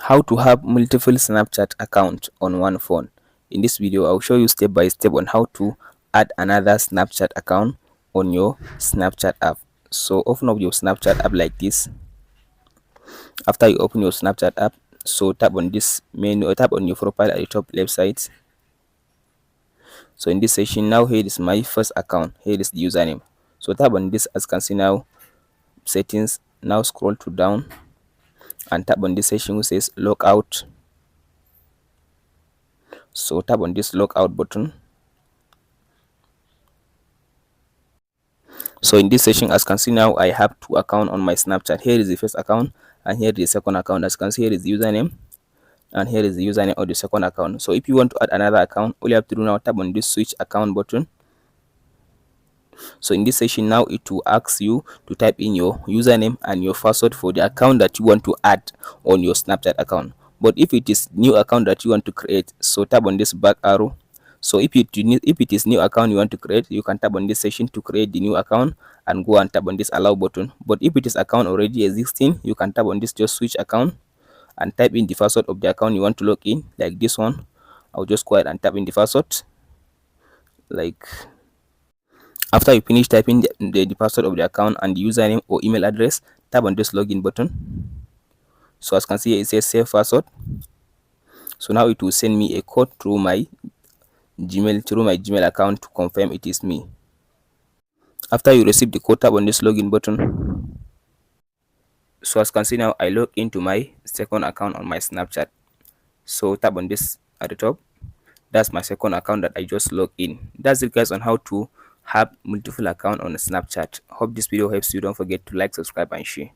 How to have multiple Snapchat accounts on one phone. In this video, I'll show you step by step on how to add another Snapchat account on your Snapchat app. So open up your Snapchat app like this. After you open your Snapchat app, so tap on this menu or tap on your profile at the top left side. So in this section now, here is my first account. Here is the username. So tap on this, as you can see now, settings. Now scroll to down and tap on this section which says logout. So tap on this logout button. So in this section, as you can see now, I have two accounts on my Snapchat. Here is the first account and here is the second account. As you can see, here is the username and here is the username of the second account. So if you want to add another account, all you have to do now, tap on this switch account button. So in this section now, it will ask you to type in your username and your password for the account that you want to add on your Snapchat account. But if it is new account that you want to create, so tap on this back arrow. So if it is new account you want to create, you can tap on this section to create the new account and go and tap on this allow button. But if it is account already existing, you can tap on this just switch account and type in the password of the account you want to log in, like this one. I'll just go ahead and tap in the password. Like after you finish typing the password of the account and the username or email address, tap on this login button. So as you can see here, it says save password. So now it will send me a code through my Gmail account to confirm it is me. After you receive the code, tap on this login button. So as you can see now, I log into my second account on my Snapchat. So tap on this at the top. That's my second account that I just logged in. That's it guys on how to have multiple account on Snapchat. Hope this video helps you. Don't forget to like, subscribe and share.